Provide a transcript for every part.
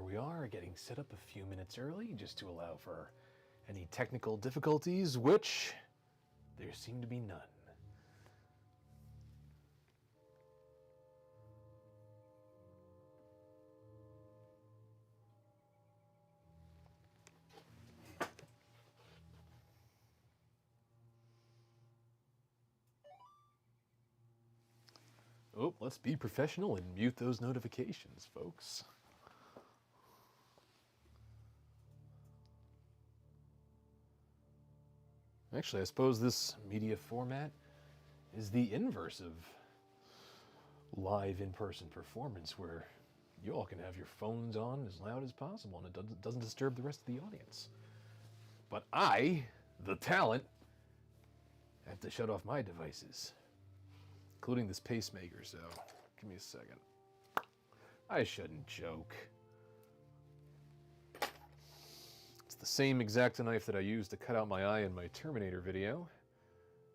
we are, getting set up a few minutes early just to allow for any technical difficulties, which there seem to be none. Oh, let's be professional and mute those notifications, folks. Actually, I suppose this media format is the inverse of live in-person performance, where you all can have your phones on as loud as possible and it doesn't disturb the rest of the audience. But I, the talent, have to shut off my devices, including this pacemaker, so give me a second. I shouldn't joke. It's the same X-Acto knife that I used to cut out my eye in my Terminator video,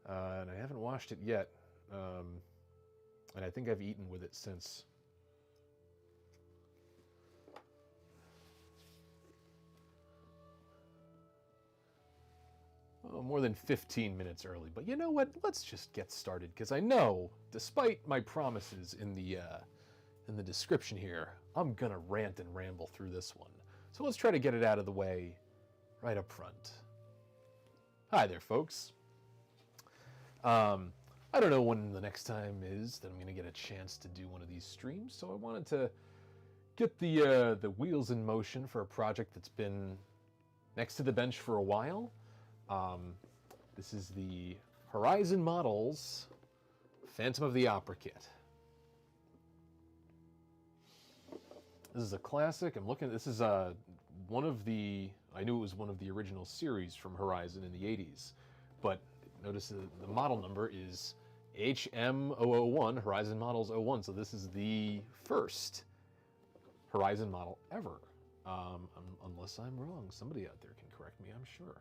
and I haven't washed it yet, and I think I've eaten with it since. Oh, more than 15 minutes early, but you know what? Let's just get started, because I know, despite my promises in the description here, I'm gonna rant and ramble through this one. So let's try to get it out of the way right up front. Hi there, folks. I don't know when the next time is that I'm gonna get a chance to do one of these streams, so I wanted to get the wheels in motion for a project that's been next to the bench for a while. This is the Horizon Models Phantom of the Opera kit. This is a classic. I'm looking. This is one of the. I knew it was one of the original series from Horizon in the 80s, but notice the model number is HM001, Horizon Models 01. So this is the first Horizon model ever. Unless I'm wrong, somebody out there can correct me. I'm sure.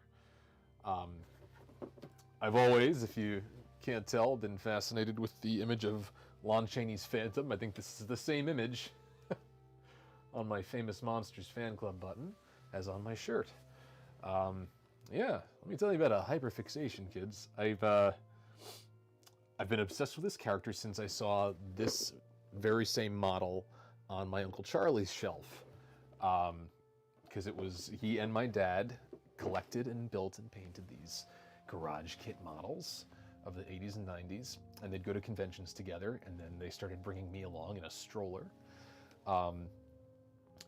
I've always, if you can't tell, been fascinated with the image of Lon Chaney's Phantom. I think this is the same image on my Famous Monsters fan club button as on my shirt. Yeah, let me tell you about a hyperfixation, kids. I've been obsessed with this character since I saw this very same model on my Uncle Charlie's shelf. Because it was he and my dad collected and built and painted these garage kit models of the 80s and 90s, and they'd go to conventions together, and then they started bringing me along in a stroller.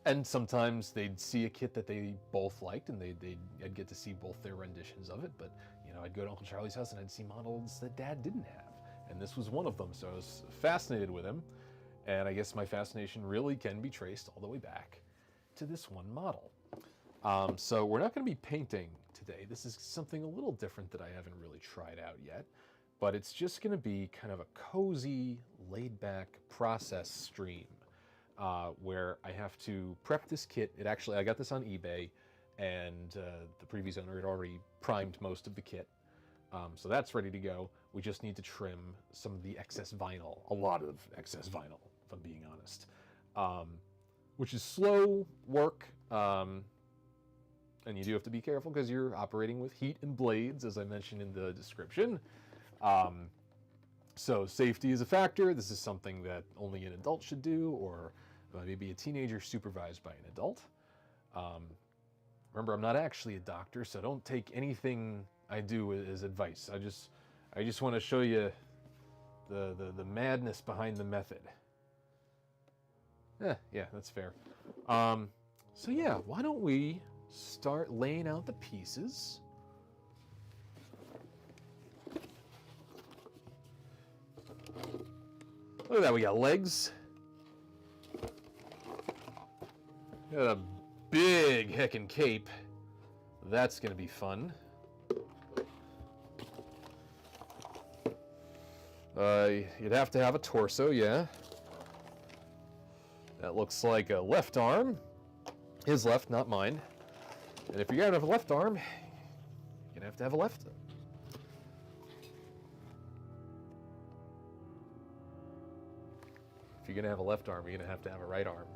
And sometimes they'd see a kit that they both liked, and I'd get to see both their renditions of it, but you know, I'd go to Uncle Charlie's house and I'd see models that Dad didn't have, and this was one of them, so I was fascinated with him, and I guess my fascination really can be traced all the way back to this one model. So we're not going to be painting today. This is something a little different that I haven't really tried out yet, but it's just going to be kind of a cozy, laid-back process stream where I have to prep this kit. I got this on eBay, and the previous owner had already primed most of the kit. So that's ready to go. We just need to trim some of the excess vinyl, a lot of excess vinyl, if I'm being honest, which is slow work. And you do have to be careful because you're operating with heat and blades, as I mentioned in the description. So safety is a factor. This is something that only an adult should do, or maybe a teenager supervised by an adult. Remember, I'm not actually a doctor, so don't take anything I do as advice. I just want to show you the madness behind the method. Yeah, that's fair. So yeah, why don't we start laying out the pieces. Look at that, we got legs. Got a big heckin' cape. That's gonna be fun. You'd have to have a torso, yeah. That looks like a left arm. His left, not mine. And if you're gonna have a left arm, you're gonna have to have a left. If you're gonna have a left arm, you're gonna have to have a right arm.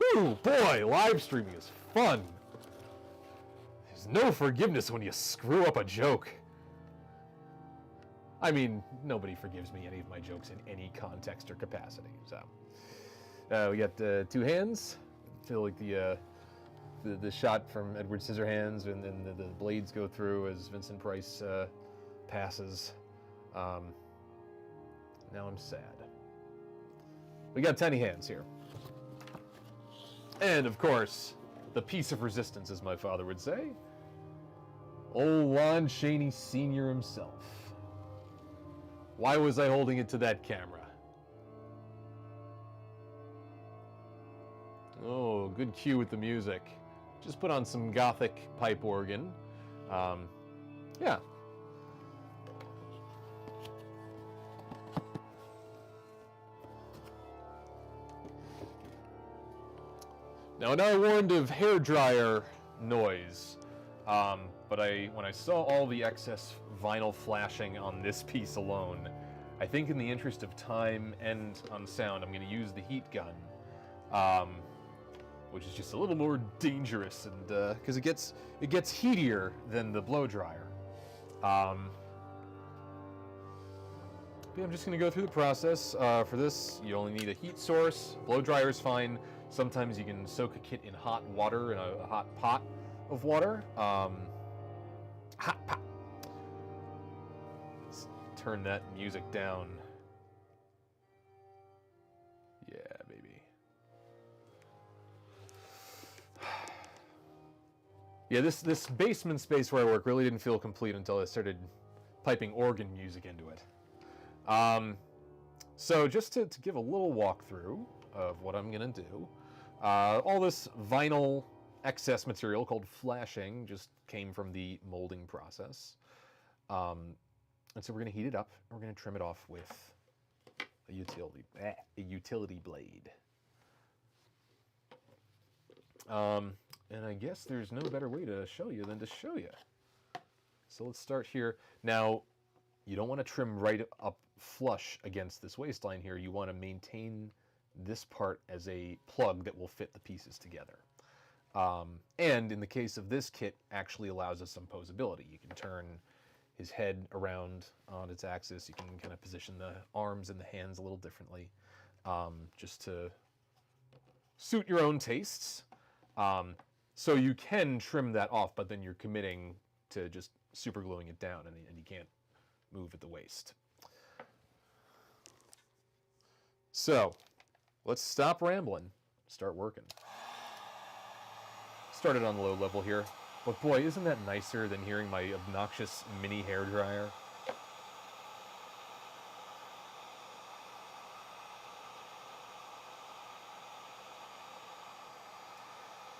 Whew, boy, live streaming is fun. There's no forgiveness when you screw up a joke. I mean, nobody forgives me any of my jokes in any context or capacity. So, we got 2 hands. I feel like the shot from Edward Scissorhands, and then the blades go through as Vincent Price passes. Now I'm sad. We got tiny hands here. And, of course, the piece of resistance, as my father would say. Old Lon Chaney Sr. himself. Why was I holding it to that camera? Oh, good cue with the music. Just put on some gothic pipe organ. Yeah. Now, I warned of hairdryer noise, but when I saw all the excess vinyl flashing on this piece alone, I think in the interest of time and on sound, I'm going to use the heat gun, which is just a little more dangerous, and because it gets heatier than the blow dryer. Yeah, I'm just going to go through the process. For this, you only need a heat source. Blow dryer is fine. Sometimes you can soak a kit in hot water, in a hot pot of water. Hot pot. Let's turn that music down. Yeah, baby. Yeah, this basement space where I work really didn't feel complete until I started piping organ music into it. So just to give a little walkthrough of what I'm going to do, all this vinyl excess material called flashing just came from the molding process. And so we're going to heat it up, and we're going to trim it off with a utility blade. And I guess there's no better way to show you than to show you. So let's start here. Now, you don't want to trim right up flush against this waistline here. You want to maintain this part as a plug that will fit the pieces together. And in the case of this kit, actually allows us some posability. You can turn his head around on its axis. You can kind of position the arms and the hands a little differently, just to suit your own tastes. So you can trim that off, but then you're committing to just super gluing it down, and you can't move at the waist. So let's stop rambling, start working. Started on the low level here, but boy, isn't that nicer than hearing my obnoxious mini hairdryer?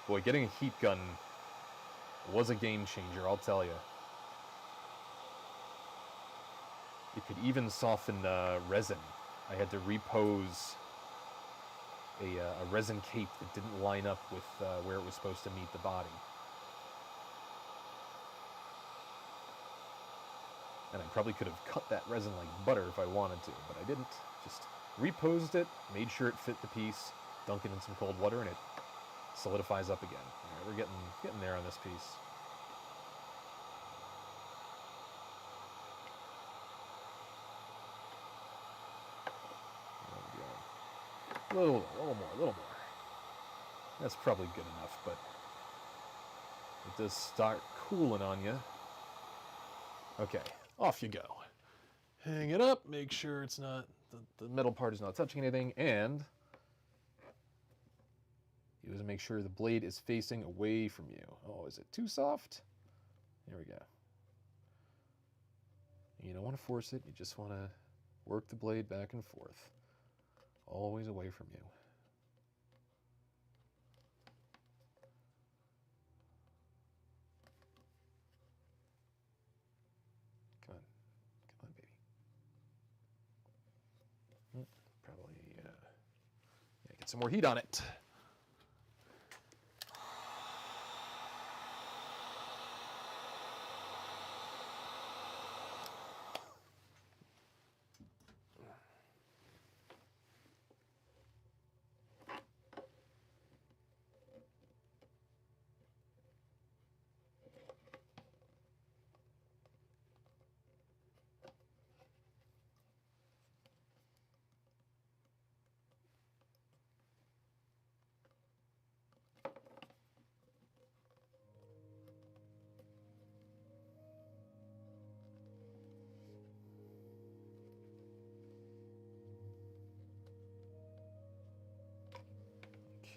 Boy, getting a heat gun was a game changer, I'll tell you. It could even soften resin. I had to repose a resin cape that didn't line up with where it was supposed to meet the body. And I probably could have cut that resin like butter if I wanted to, but I didn't. Just reposed it, made sure it fit the piece, dunk it in some cold water, and it solidifies up again. All right, we're getting there on this piece. A little more. That's probably good enough, but it does start cooling on you. Okay, off you go. Hang it up, make sure it's not, the metal part is not touching anything, and you have to make sure the blade is facing away from you. Oh, is it too soft? Here we go. You don't want to force it, you just want to work the blade back and forth. Always away from you. Come on, baby. Probably, yeah, get some more heat on it.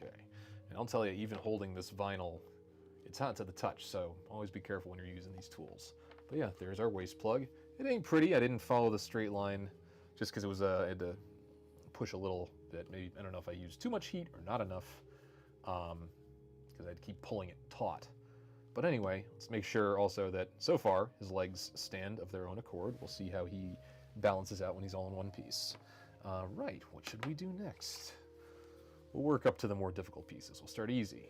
Okay. And I'll tell you, even holding this vinyl, it's hot to the touch, so always be careful when you're using these tools. But yeah, there's our waste plug. It ain't pretty. I didn't follow the straight line just because it was, I had to push a little bit. Maybe, I don't know if I used too much heat or not enough, because I'd keep pulling it taut. But anyway, let's make sure also that so far his legs stand of their own accord. We'll see how he balances out when he's all in one piece. Right, what should we do next? We'll work up to the more difficult pieces. We'll start easy.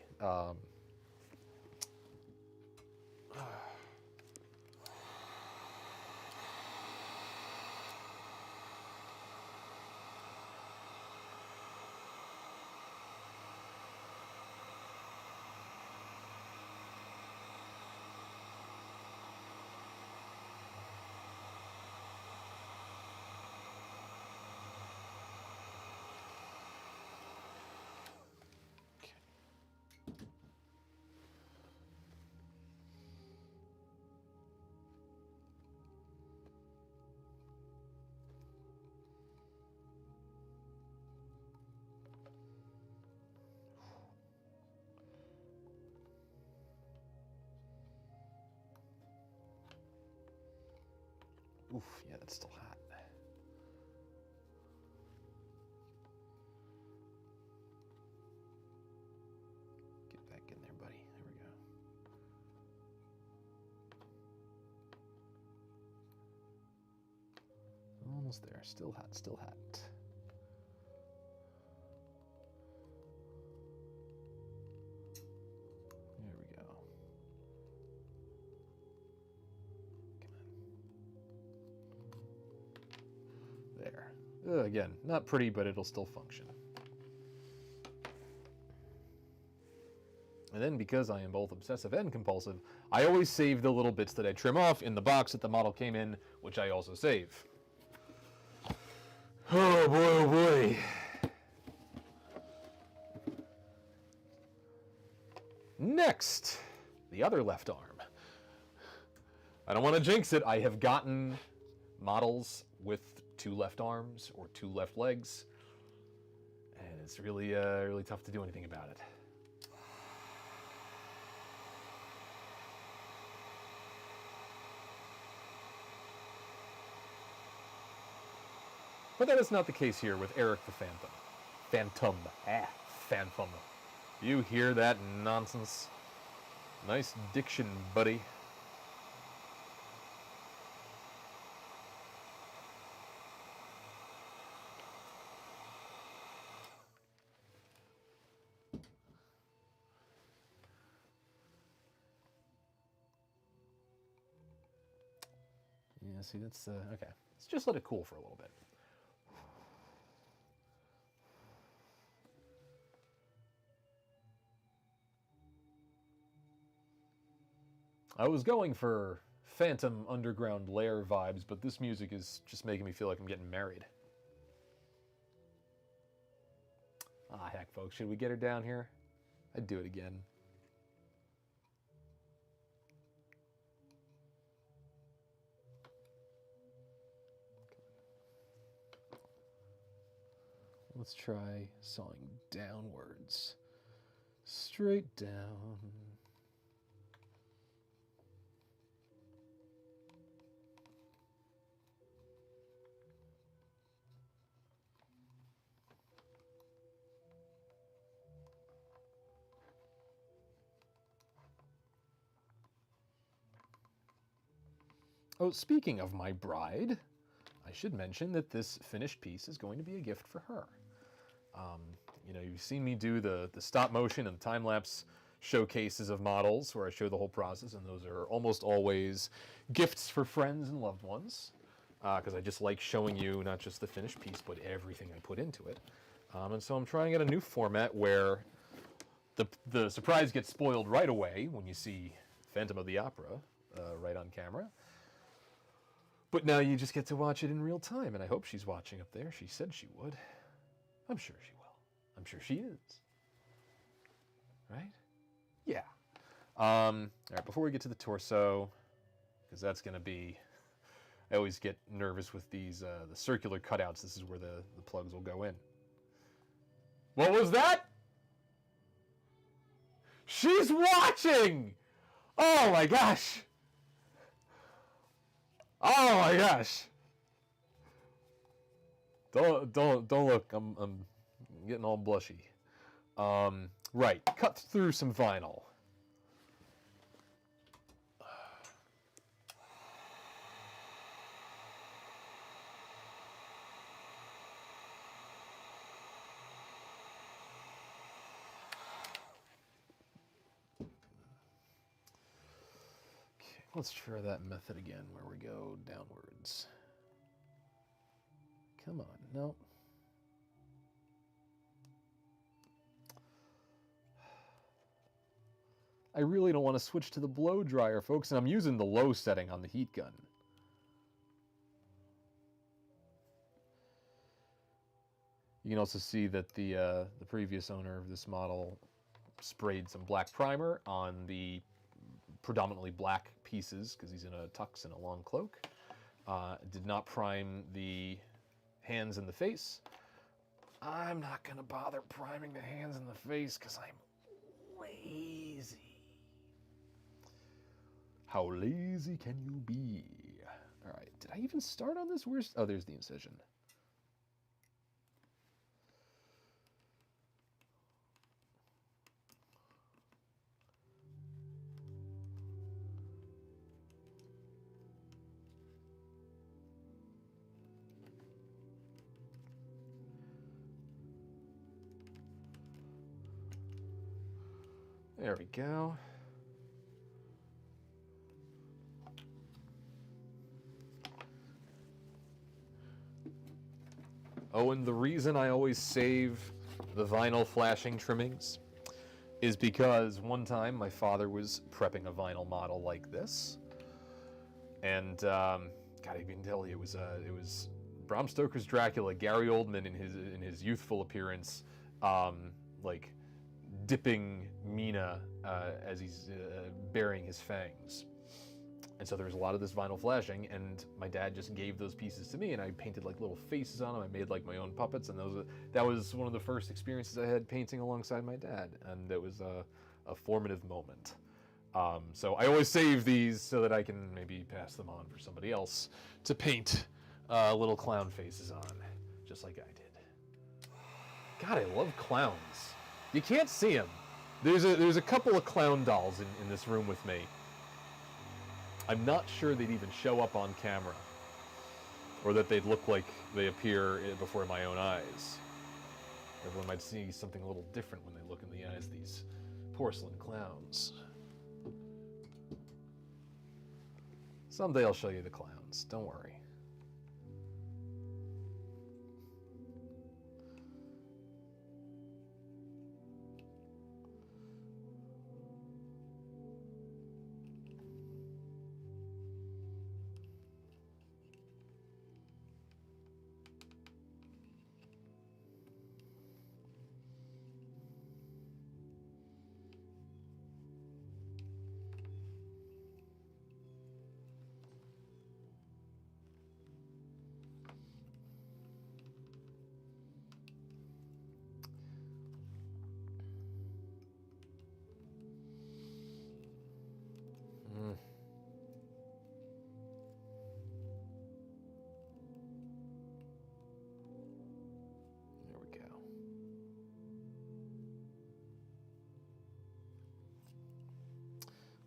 Oof, yeah, that's still hot. Get back in there, buddy. There we go. Almost there. Still hot, still hot. There we go. There. Again, not pretty, but it'll still function. And then, because I am both obsessive and compulsive, I always save the little bits that I trim off in the box that the model came in, which I also save. Oh boy, oh boy. Next, the other left arm. I don't want to jinx it. I have gotten models with 2 left arms or 2 left legs, and it's really, really tough to do anything about it. But that is not the case here with Eric the Phantom. Phantom. You hear that nonsense? Nice diction, buddy. Yeah, see, that's, okay. Let's just let it cool for a little bit. I was going for Phantom Underground Lair vibes, but this music is just making me feel like I'm getting married. Ah, heck, folks, should we get her down here? I'd do it again. Let's try sawing downwards. Straight down. Oh, speaking of my bride, I should mention that this finished piece is going to be a gift for her. You know, you've seen me do the stop motion and time-lapse showcases of models where I show the whole process, and those are almost always gifts for friends and loved ones, because I just like showing you not just the finished piece, but everything I put into it. And so I'm trying out a new format where the surprise gets spoiled right away when you see Phantom of the Opera right on camera. But now you just get to watch it in real time, and I hope she's watching up there. She said she would. I'm sure she will. I'm sure she is. Right? Yeah. All right, before we get to the torso, because that's going to be... I always get nervous with these, the circular cutouts. This is where the plugs will go in. What was that? She's watching! Oh my gosh! Oh my gosh! Don't look. I'm getting all blushy. Right, cut through some vinyl. Let's try that method again where we go downwards. Come on, no. I really don't want to switch to the blow dryer, folks, and I'm using the low setting on the heat gun. You can also see that the previous owner of this model sprayed some black primer on the predominantly black pieces because he's in a tux and a long cloak. Did not prime the hands and the face. I'm not going to bother priming the hands and the face because I'm lazy. How lazy can you be? All right, did I even start on this? Where's... Oh, there's the incision. There we go. Oh, and the reason I always save the vinyl flashing trimmings is because one time my father was prepping a vinyl model like this, and God, I can tell you, it was Bram Stoker's Dracula, Gary Oldman in his youthful appearance, like dipping Mina as he's burying his fangs. And so there was a lot of this vinyl flashing, and my dad just gave those pieces to me, and I painted like little faces on them. I made like my own puppets, and that was one of the first experiences I had painting alongside my dad, and it was a formative moment. So I always save these so that I can maybe pass them on for somebody else to paint little clown faces on, just like I did. God, I love clowns. You can't see them. There's a couple of clown dolls in this room with me. I'm not sure they'd even show up on camera, or that they'd look like they appear before my own eyes. Everyone might see something a little different when they look in the eyes of these porcelain clowns. Someday I'll show you the clowns, don't worry.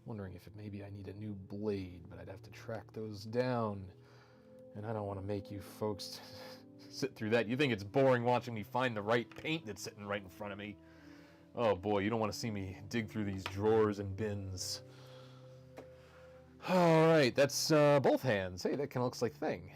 Wondering if maybe I need a new blade, but I'd have to track those down. And I don't want to make you folks sit through that. You think it's boring watching me find the right paint that's sitting right in front of me. Oh boy, you don't want to see me dig through these drawers and bins. All right, that's both hands. Hey, that kind of looks like Thing.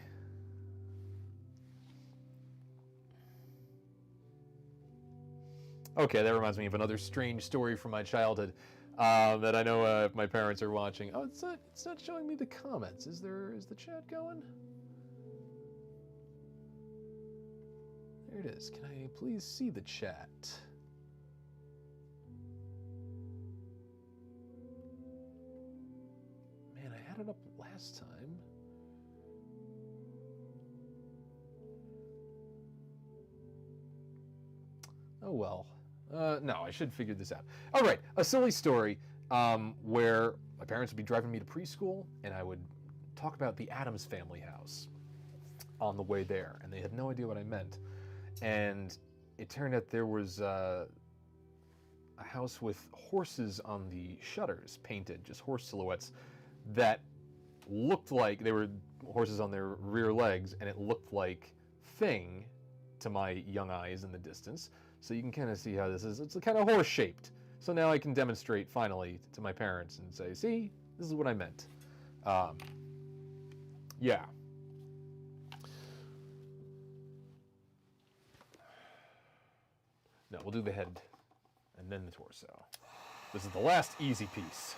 Okay, that reminds me of another strange story from my childhood. That I know if my parents are watching. Oh, it's not showing me the comments. Is the chat going? There it is. Can I please see the chat? Man, I had it up last time. Oh well. No, I should figure this out. All right, a silly story where my parents would be driving me to preschool, and I would talk about the Addams Family house on the way there, and they had no idea what I meant. And it turned out there was a house with horses on the shutters, painted, just horse silhouettes, that looked like they were horses on their rear legs, and it looked like Thing to my young eyes in the distance. So you can kind of see how this is. It's kind of horse-shaped. So now I can demonstrate finally to my parents and say, see, this is what I meant. Yeah. No, we'll do the head and then the torso. This is the last easy piece.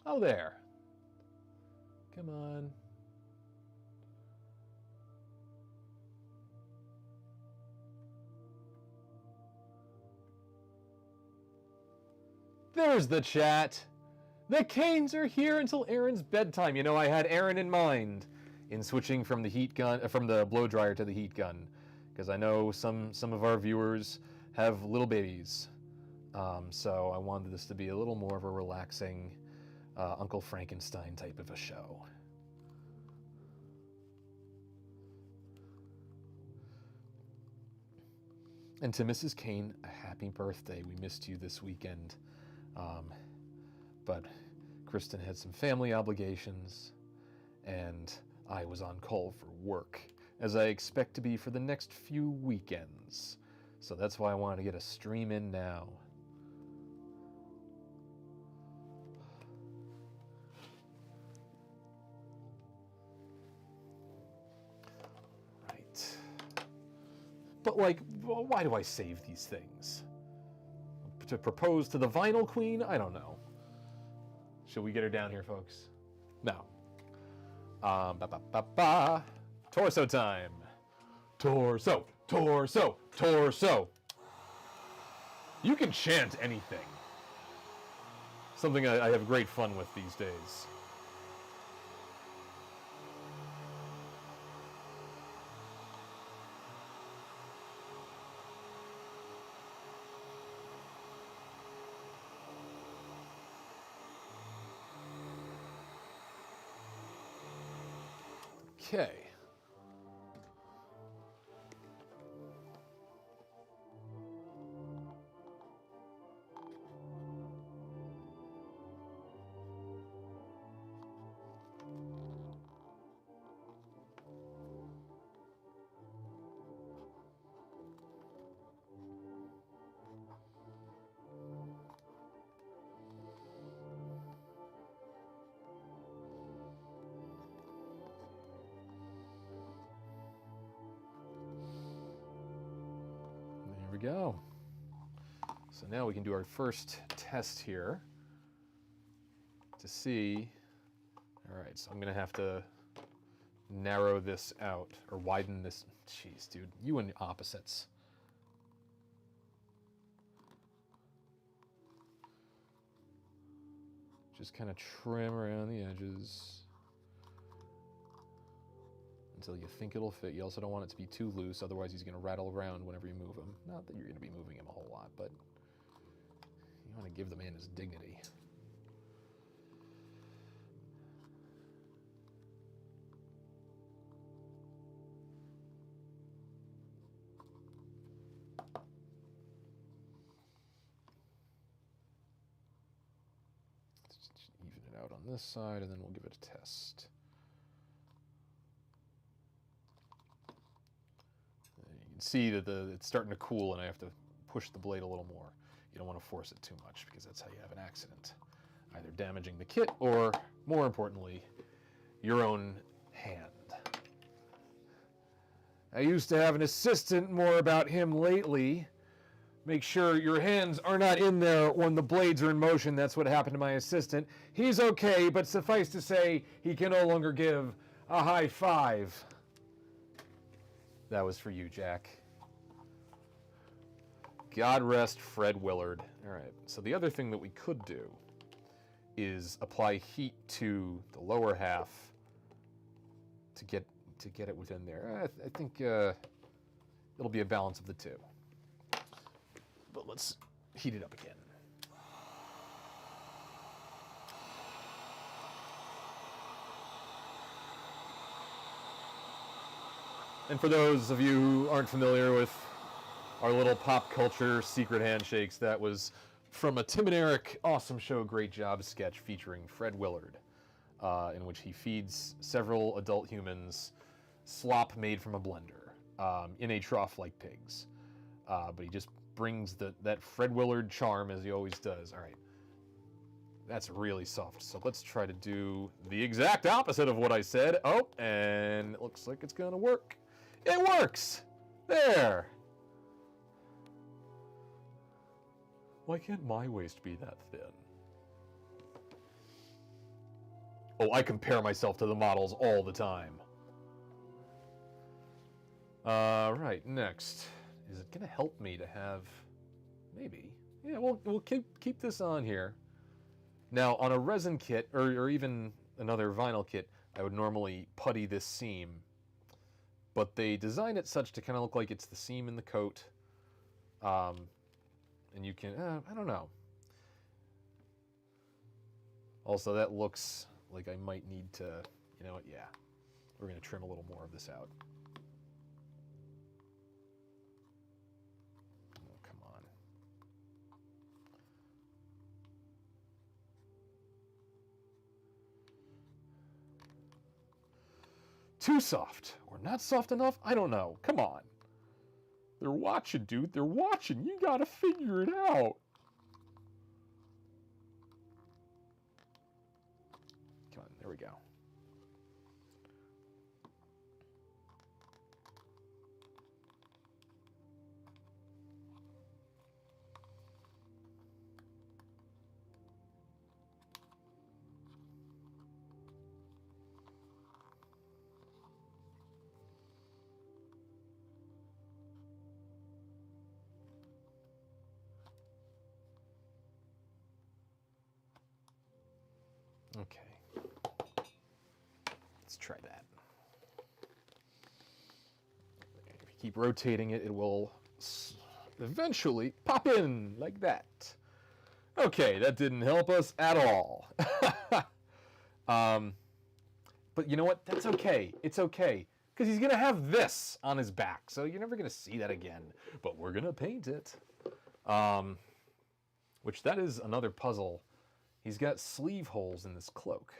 Oh, there. Come on. There's the chat. The Canes are here until Aaron's bedtime. You know, I had Aaron in mind in switching from the heat gun, from the blow dryer to the heat gun, because I know some of our viewers have little babies. So I wanted this to be a little more of a relaxing Uncle Frankenstein type of a show. And to Mrs. Kane, a happy birthday. We missed you this weekend. But Kristen had some family obligations, and I was on call for work, as I expect to be for the next few weekends. So that's why I wanted to get a stream in now. Right. But, like, why do I save these things? To propose to the vinyl queen? I don't know. Should we get her down here, folks? No. Torso time. Torso, torso, torso. You can chant anything. Something I have great fun with these days. Okay. There we go. So now we can do our first test here to see. All right, so I'm gonna have to narrow this out or widen this. Jeez, dude, you and opposites. Just kind of trim around the edges until you think it'll fit. You also don't want it to be too loose, otherwise he's going to rattle around whenever you move him. Not that you're going to be moving him a whole lot, but you want to give the man his dignity. Just even it out on this side, and then we'll give it a test. See that it's starting to cool, and I have to push the blade a little more. You don't want to force it too much, because that's how you have an accident. Either damaging the kit or, more importantly, your own hand. I used to have an assistant. More about him lately. Make sure your hands are not in there when the blades are in motion. That's what happened to my assistant. He's okay, but suffice to say, he can no longer give a high five. That was for you, Jack. God rest Fred Willard. All right, so the other thing that we could do is apply heat to the lower half to get it within there. I think it'll be a balance of the two. But let's heat it up again. And for those of you who aren't familiar with our little pop culture secret handshakes, that was from a Tim and Eric Awesome Show Great Job sketch featuring Fred Willard, in which he feeds several adult humans slop made from a blender in a trough like pigs. But he just brings that Fred Willard charm as he always does. All right, that's really soft. So let's try to do the exact opposite of what I said. Oh, and it looks like it's gonna work. It works! There! Why can't my waist be that thin? Oh, I compare myself to the models all the time. Right, next. Is it gonna help me to have... Maybe. Yeah, we'll keep this on here. Now, on a resin kit, or even another vinyl kit, I would normally putty this seam. But they design it such to kind of look like it's the seam in the coat. And you can, I don't know. Also, that looks like I might need to, you know what, yeah. We're going to trim a little more of this out. Oh, come on. Too soft, or not soft enough? I don't know. Come on. They're watching, dude. They're watching. You gotta figure it out. Come on, there we go. Okay, let's try that. If you keep rotating it, it will eventually pop in like that. Okay, that didn't help us at all. But you know what? That's okay. It's okay. Because he's going to have this on his back, so you're never going to see that again. But we're going to paint it. Which that is another puzzle. He's got sleeve holes in this cloak.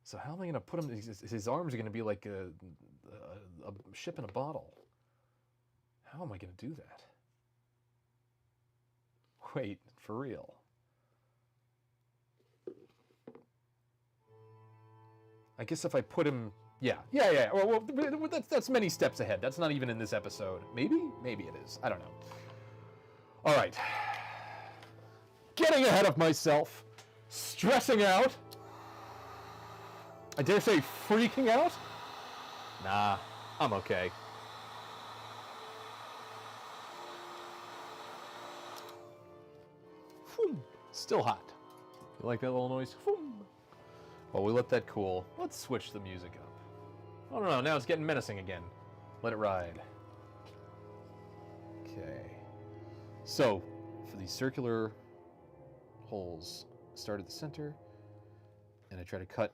So how am I going to put him... His arms are going to be like a ship in a bottle. How am I going to do that? Wait, for real. I guess if I put him... Yeah. Well, that's many steps ahead. That's not even in this episode. Maybe? Maybe it is. I don't know. All right. Getting ahead of myself, stressing out, I dare say freaking out? Nah, I'm okay. Still hot. You like that little noise? Well, we let that cool. Let's switch the music up. Oh no, now it's getting menacing again. Let it ride. Okay. So, for these circular holes, start at the center, and I try to cut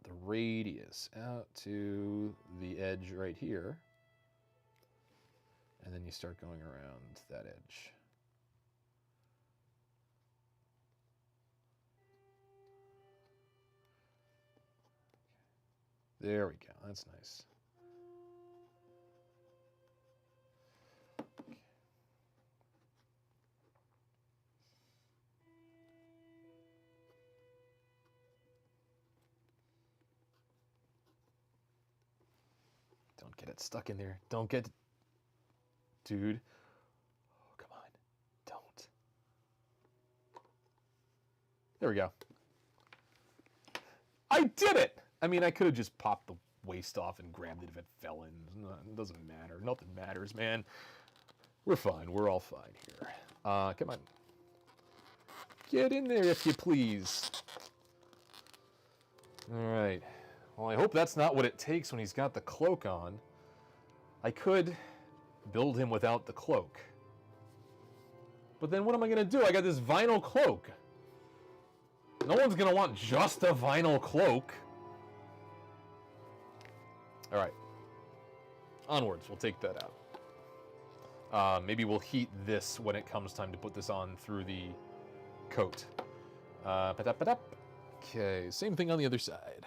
the radius out to the edge right here, and then you start going around that edge. There we go, that's nice. get it stuck in there. Don't get... Dude. Oh, come on. Don't. There we go. I did it! I mean, I could have just popped the waste off and grabbed it if it fell in. It doesn't matter. Nothing matters, man. We're fine. We're all fine here. Come on. Get in there if you please. Alright. Well, I hope that's not what it takes when he's got the cloak on. I could build him without the cloak. But then what am I going to do? I got this vinyl cloak. No one's going to want just a vinyl cloak. Alright. Onwards. We'll take that out. Maybe we'll heat this when it comes time to put this on through the coat. Okay, same thing on the other side.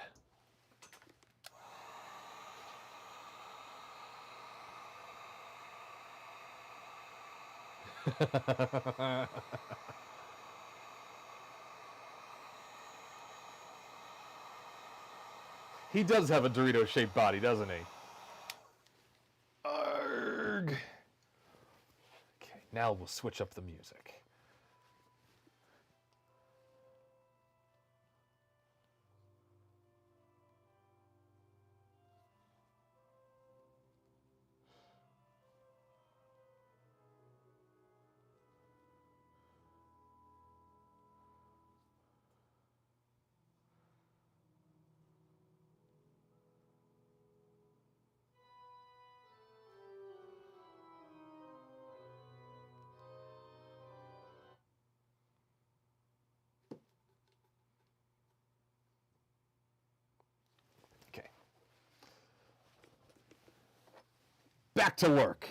He does have a Dorito-shaped body, doesn't he? Arrgh. Okay, now we'll switch up the music. Back to work.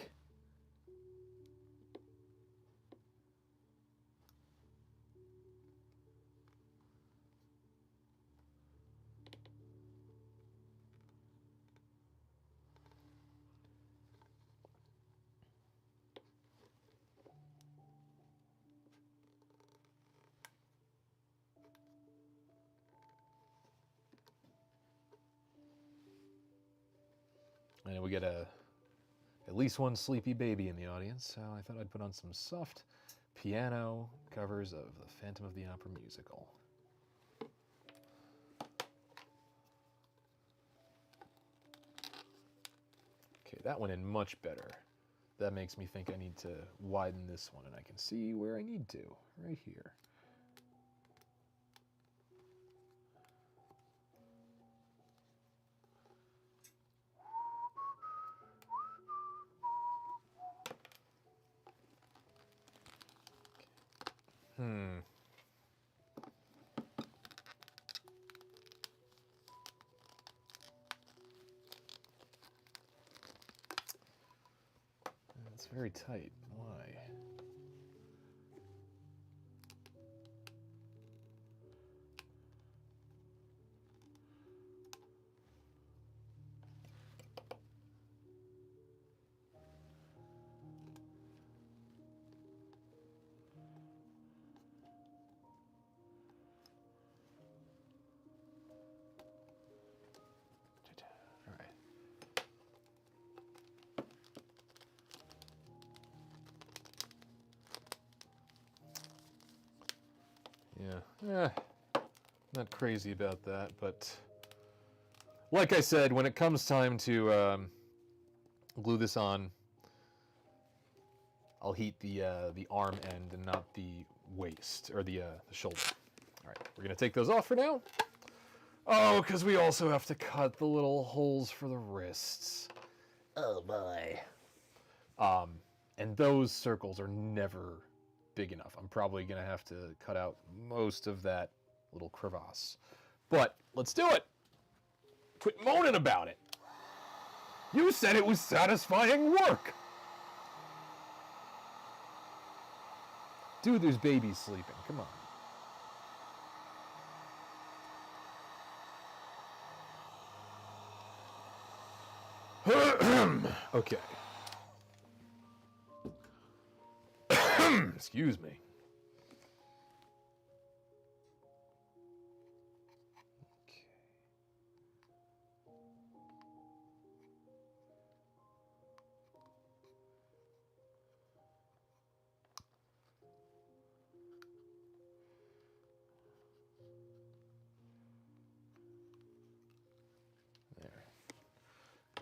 And we get at least one sleepy baby in the audience, so I thought I'd put on some soft piano covers of the Phantom of the Opera musical. Okay, that went in much better. That makes me think I need to widen this one, and I can see where I need to, right here. It's very tight. Why? Yeah, not crazy about that, but like I said, when it comes time to glue this on, I'll heat the arm end and not the waist, or the shoulder. All right, we're gonna take those off for now. Oh, because we also have to cut the little holes for the wrists. Oh boy. And those circles are never big enough. I'm probably gonna have to cut out most of that little crevasse. But let's do it. Quit moaning about it. You said it was satisfying work. Dude, there's babies sleeping. Come on. Okay. Excuse me. Okay.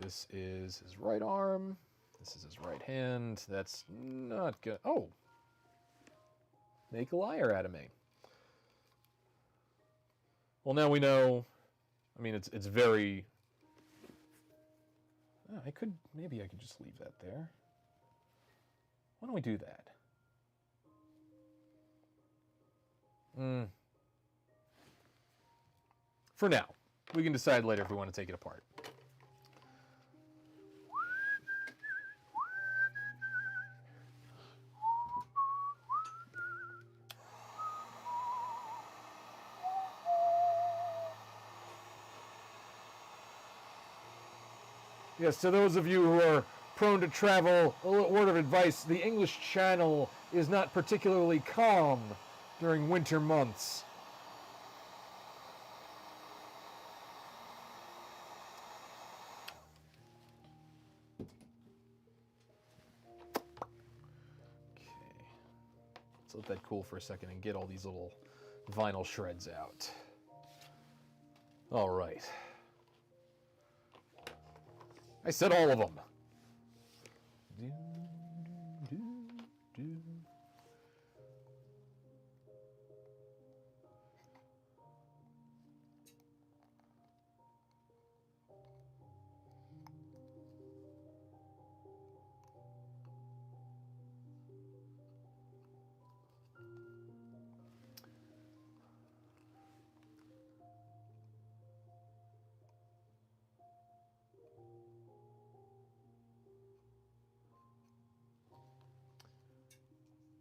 This is his right arm. This is his right hand. That's not good. Oh! Make a liar out of me. Well, now we know. I mean, it's very... Oh, maybe I could just leave that there. Why don't we do that? For now. We can decide later if we want to take it apart. Yes, to those of you who are prone to travel, a little word of advice, the English Channel is not particularly calm during winter months. Okay. Let's let that cool for a second and get all these little vinyl shreds out. All right. I said all of them.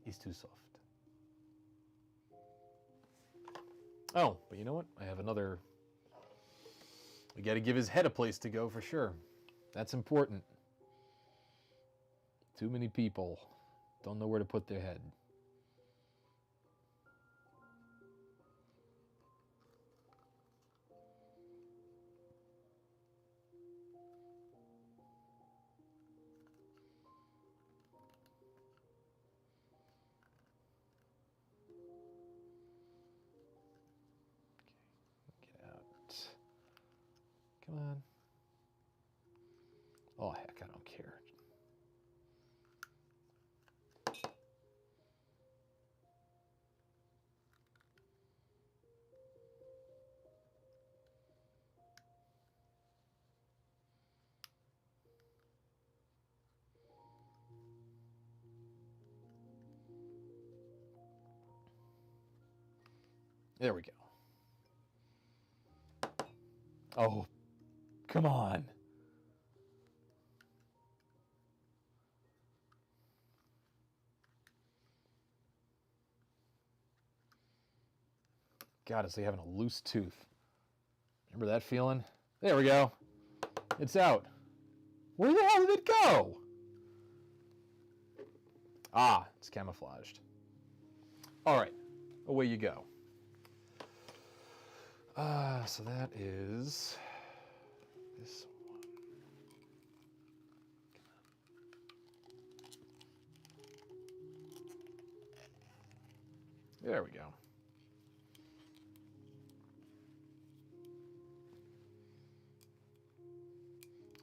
He's too soft. Oh, but you know what? I have another. We got to give his head a place to go for sure. That's important. Too many people don't know where to put their head. Come on. Oh, heck, I don't care. There we go. Oh, come on. God, it's like having a loose tooth. Remember that feeling? There we go. It's out. Where the hell did it go? Ah, it's camouflaged. All right, away you go. So that is this one. There we go.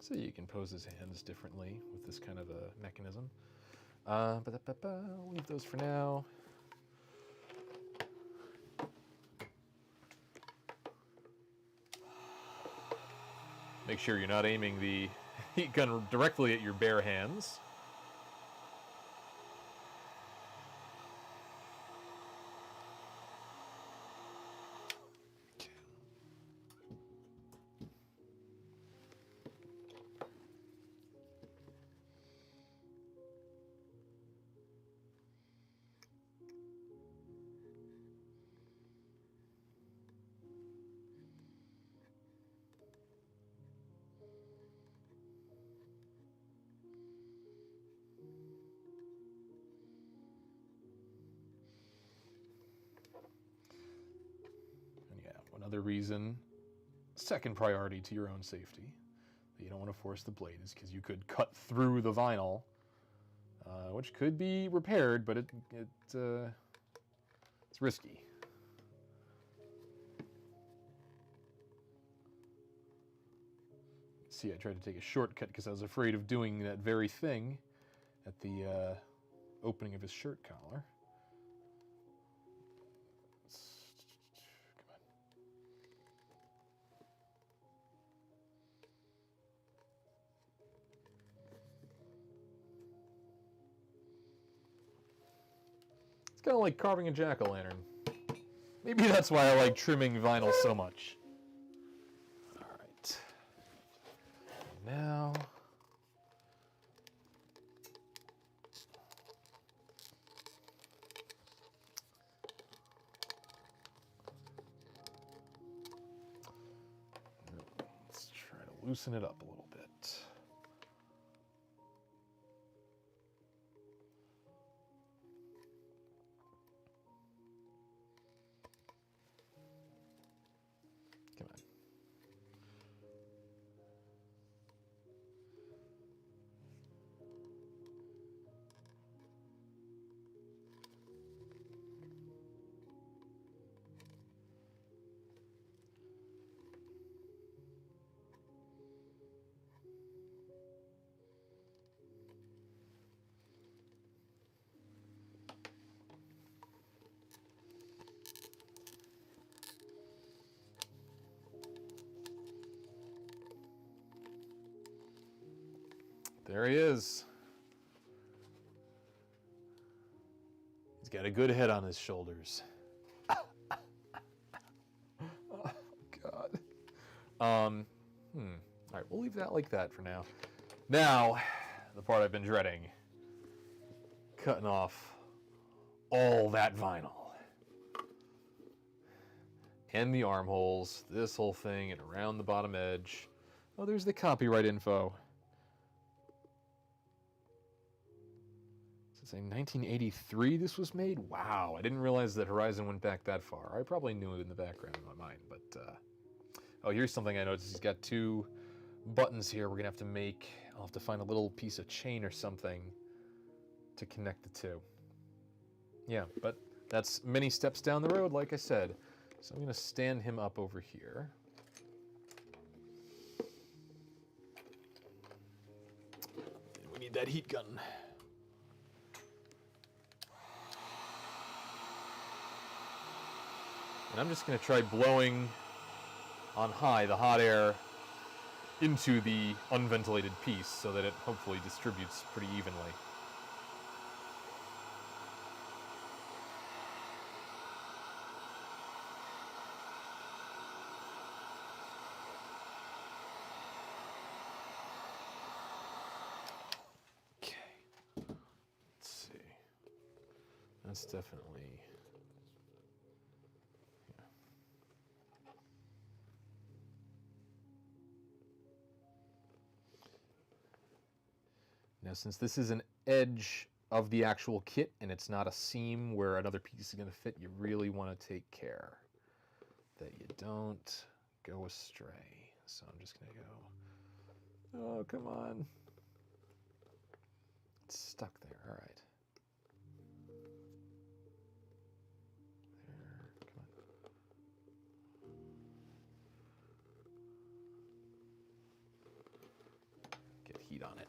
So you can pose his hands differently with this kind of a mechanism. I'll leave those for now. Make sure you're not aiming the heat gun directly at your bare hands. Another reason, second priority to your own safety, that you don't want to force the blade is because you could cut through the vinyl, which could be repaired, but it's risky. See, I tried to take a shortcut because I was afraid of doing that very thing at the opening of his shirt collar. Come on. It's kind of like carving a jack-o'-lantern. Maybe that's why I like trimming vinyl so much. All right. Now... let's try to loosen it up a little bit. Come on. There he is. He's got a good head on his shoulders. Oh, God. All right, we'll leave that like that for now. Now, the part I've been dreading. Cutting off all that vinyl. And the armholes, this whole thing, and around the bottom edge. Oh, there's the copyright info. Saying 1983 this was made? Wow, I didn't realize that Horizon went back that far. I probably knew it in the background in my mind, but... oh, here's something I noticed. He's got two buttons here we're going to have to make. I'll have to find a little piece of chain or something to connect the two. Yeah, but that's many steps down the road, like I said. So I'm going to stand him up over here. And we need that heat gun. And I'm just going to try blowing on high the hot air into the unventilated piece so that it hopefully distributes pretty evenly. Okay. Let's see. That's definitely... Now, since this is an edge of the actual kit and it's not a seam where another piece is going to fit, you really want to take care that you don't go astray. So I'm just going to go, oh, come on. It's stuck there. All right. There, come on. Get heat on it.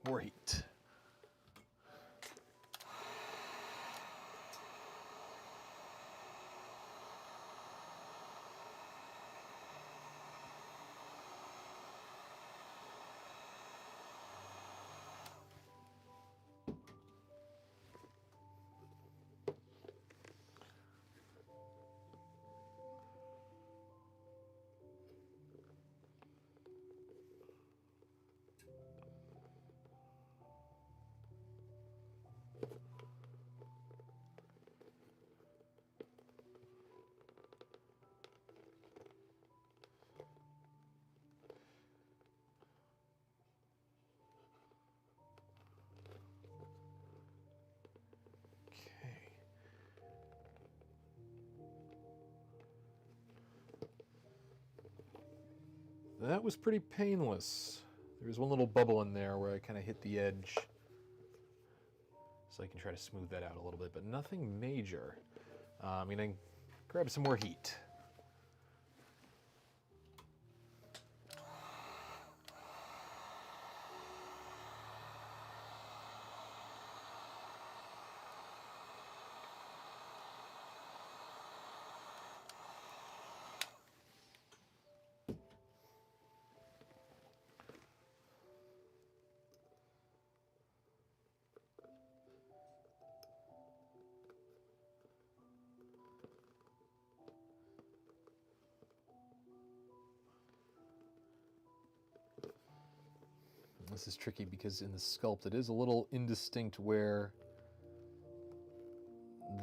More heat. that was pretty painless. There was one little bubble in there where I kind of hit the edge. So I can try to smooth that out a little bit, but nothing major. I'm going to grab some more heat. This is tricky because in the sculpt it is a little indistinct where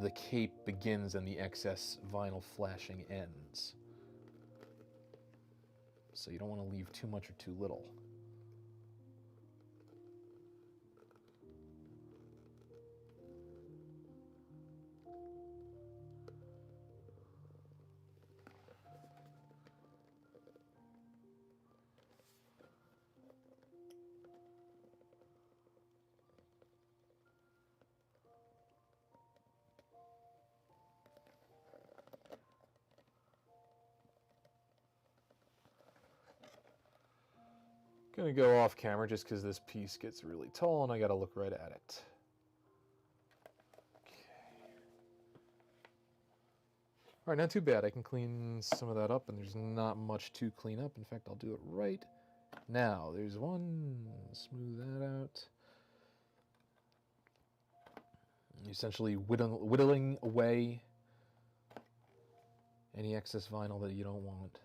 the cape begins and the excess vinyl flashing ends. So you don't want to leave too much or too little. Gonna go off camera just because this piece gets really tall and I gotta look right at it. Okay. All right, not too bad. I can clean some of that up and there's not much to clean up. In fact, I'll do it right now. There's one, smooth that out. Essentially whittling away any excess vinyl that you don't want.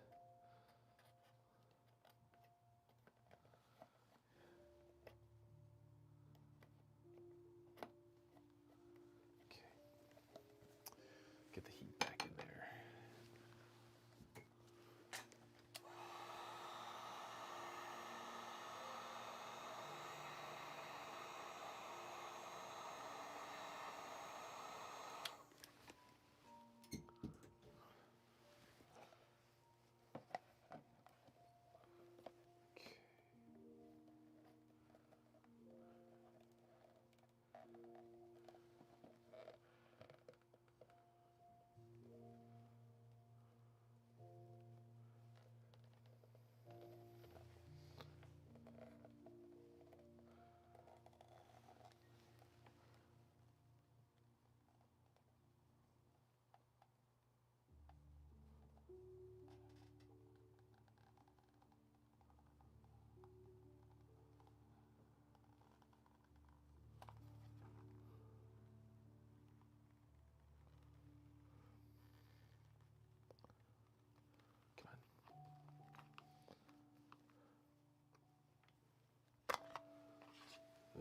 Get the heat back in there.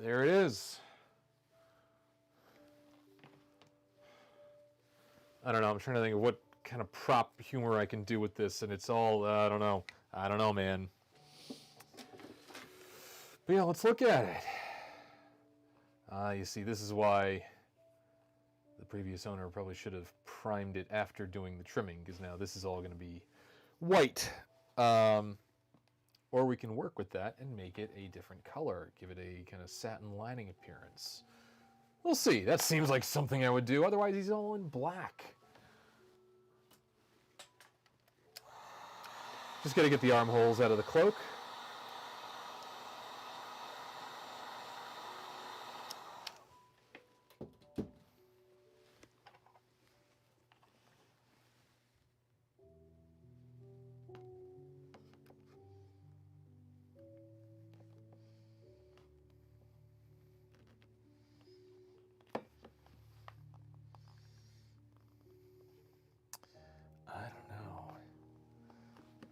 There it is. I don't know, I'm trying to think of what kind of prop humor I can do with this, and it's all, I don't know. I don't know, man. But yeah, let's look at it. You see, this is why the previous owner probably should have primed it after doing the trimming, because now this is all going to be white. Or we can work with that and make it a different color, give it a kind of satin lining appearance. We'll see. That seems like something I would do. Otherwise, he's all in black. Just got to get the armholes out of the cloak.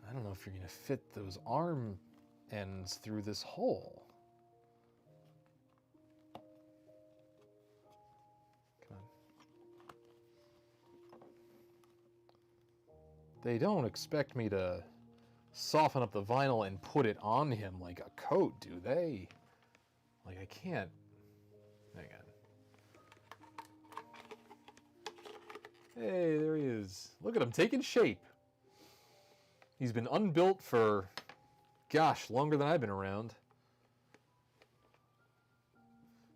I don't know if you're going to fit those arm ends through this hole. Come on. They don't expect me to soften up the vinyl and put it on him like a coat, do they? Like, I can't. Hang on. Hey, there he is. Look at him taking shape. He's been unbuilt for gosh, longer than I've been around.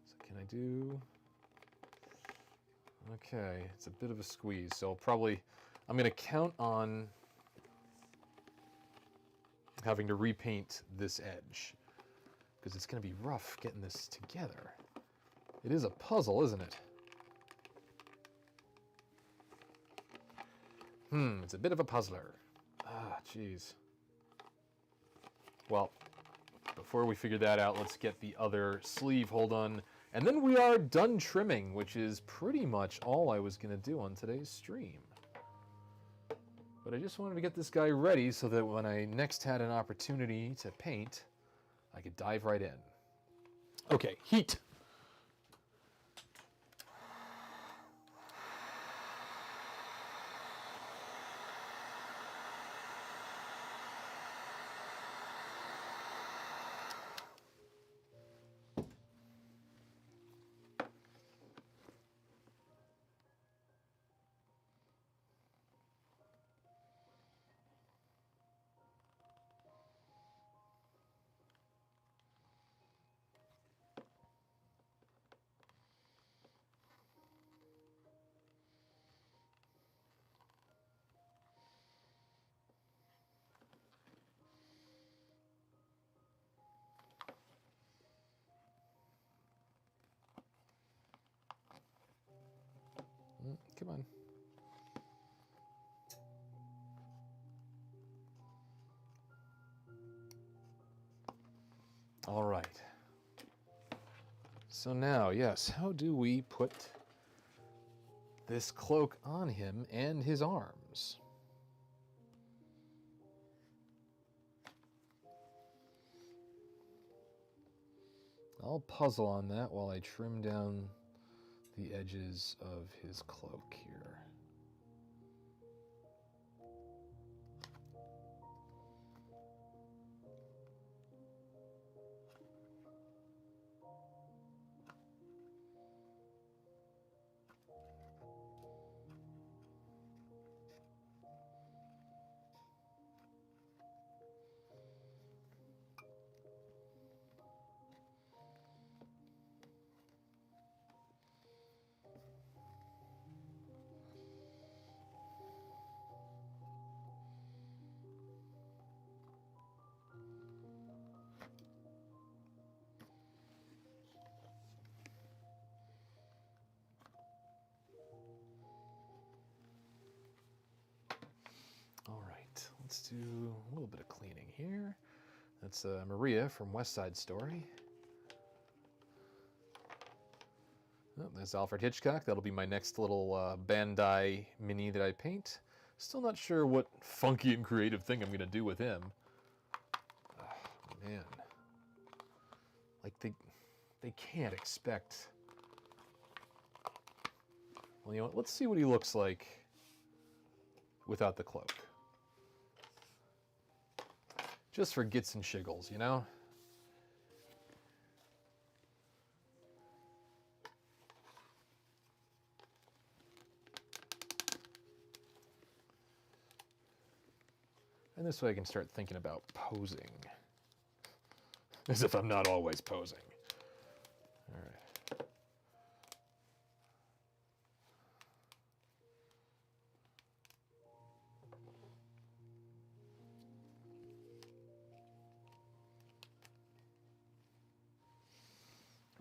So can I do... Okay, it's a bit of a squeeze, so I'm going to count on having to repaint this edge, because it's going to be rough getting this together. It is a puzzle, isn't it? It's a bit of a puzzler. Ah, jeez. Well, before we figure that out, let's get the other sleeve hole done. And then we are done trimming, which is pretty much all I was going to do on today's stream. But I just wanted to get this guy ready so that when I next had an opportunity to paint, I could dive right in. Okay, heat. Come on. All right. So now, yes, how do we put this cloak on him and his arms? I'll puzzle on that while I trim down the edges of his cloak here. Let's do a little bit of cleaning here. That's Maria from West Side Story. Oh, there's Alfred Hitchcock. That'll be my next little Bandai mini that I paint. Still not sure what funky and creative thing I'm going to do with him. Oh, man. Like, they can't expect... Well, you know what? Let's see what he looks like without the cloak. Just for gits and shiggles, you know? And this way I can start thinking about posing. As if I'm not always posing. All right.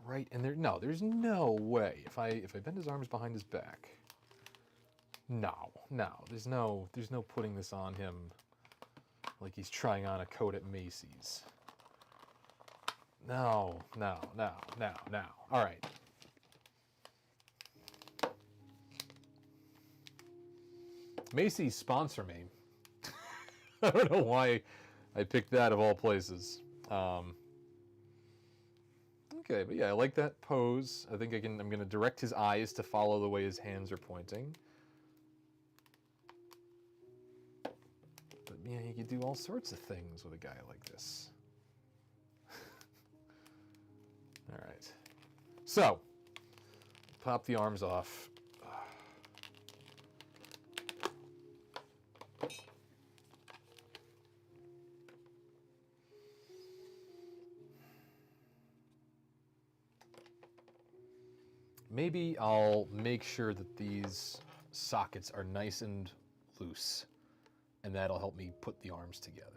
Right, and there's no way if I bend his arms behind his back. No, there's no putting this on him like he's trying on a coat at Macy's. No. All right. Macy's sponsor me. I don't know why I picked that of all places. Okay, but yeah, I like that pose. I think I'm going to direct his eyes to follow the way his hands are pointing. But yeah, you could do all sorts of things with a guy like this. All right. So, pop the arms off. maybe I'll make sure that these sockets are nice and loose, and that'll help me put the arms together.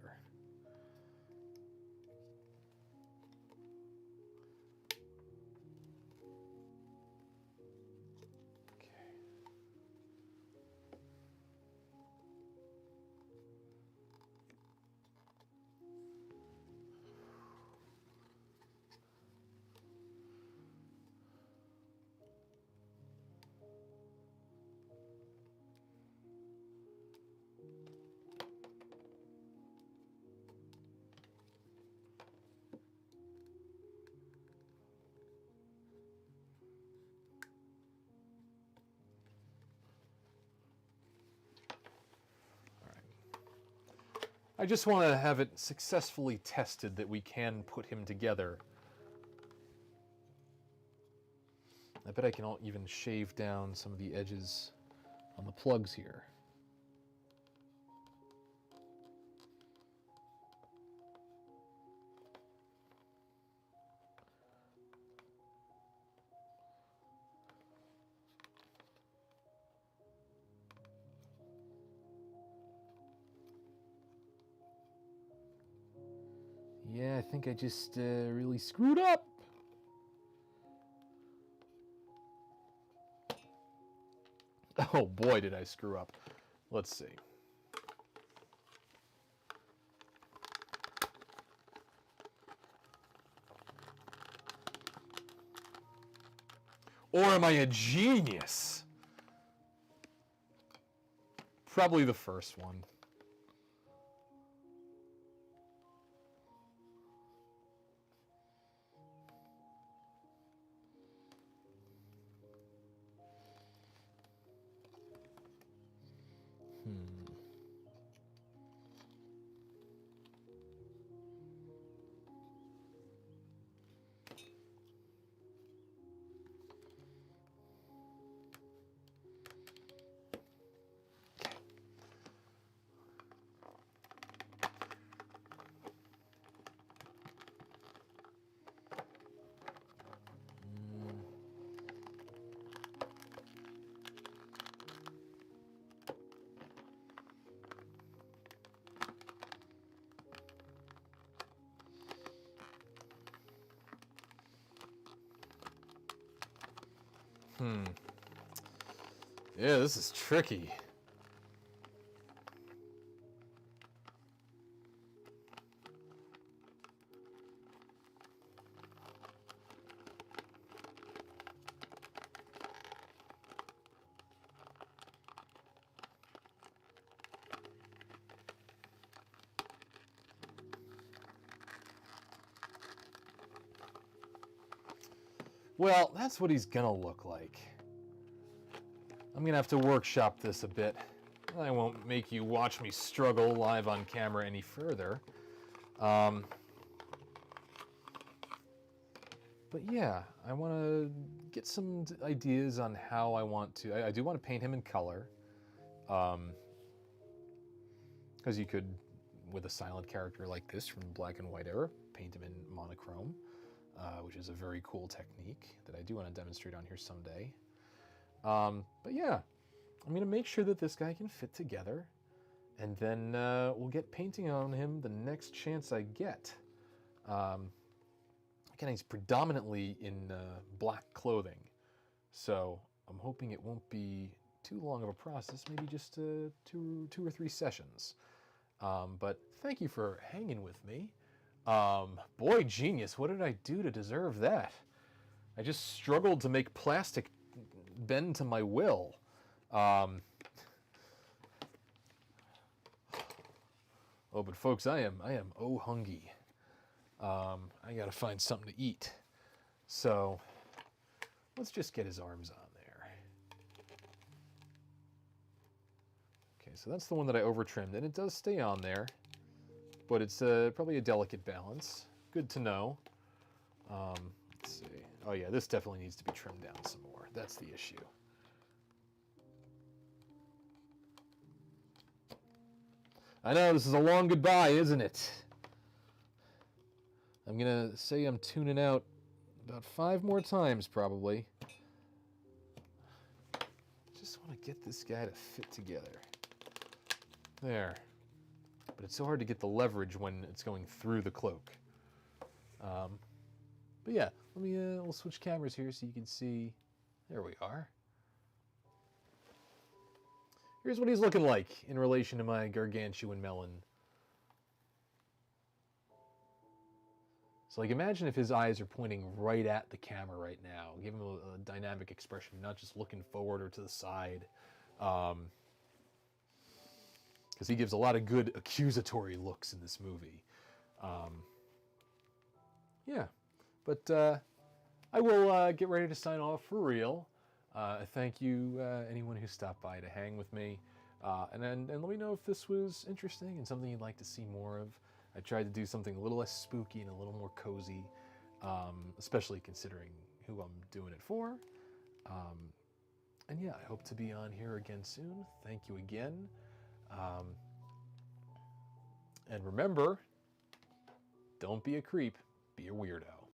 I just want to have it successfully tested that we can put him together. I bet I can even shave down some of the edges on the plugs here. Yeah, I think I just really screwed up. Oh boy, did I screw up. Let's see. Or am I a genius? Probably the first one. Yeah, this is tricky. Well, that's what he's gonna look like. I'm gonna have to workshop this a bit. I won't make you watch me struggle live on camera any further. But yeah, I want to get some ideas on how I want to. I do want to paint him in color. Because you could, with a silent character like this from the black and white era, paint him in monochrome, which is a very cool technique that I do want to demonstrate on here someday. But yeah, I'm going to make sure that this guy can fit together, and then we'll get painting on him the next chance I get. Again, he's predominantly in black clothing, so I'm hoping it won't be too long of a process, maybe just two or three sessions. But thank you for hanging with me. Boy, genius, what did I do to deserve that? I just struggled to make plastic bend to my will. Oh, but folks, I am oh hungry. I gotta find something to eat. So let's just get his arms on there. Okay, so that's the one that I over trimmed, and it does stay on there, but it's probably a delicate balance. Good to know. Let's see. Oh yeah, this definitely needs to be trimmed down some more. That's the issue. I know, this is a long goodbye, isn't it? I'm gonna say I'm tuning out about 5 more times, probably. just want to get this guy to fit together. There. But it's so hard to get the leverage when it's going through the cloak. But yeah, we'll switch cameras here so you can see. There we are. Here's what he's looking like in relation to my gargantuan melon. So like imagine if his eyes are pointing right at the camera right now. Give him a dynamic expression, not just looking forward or to the side. Because he gives a lot of good accusatory looks in this movie. Yeah, but I will get ready to sign off for real. Thank you, anyone who stopped by to hang with me. And let me know if this was interesting and something you'd like to see more of. I tried to do something a little less spooky and a little more cozy, especially considering who I'm doing it for. And yeah, I hope to be on here again soon. Thank you again. And remember, don't be a creep, be a weirdo.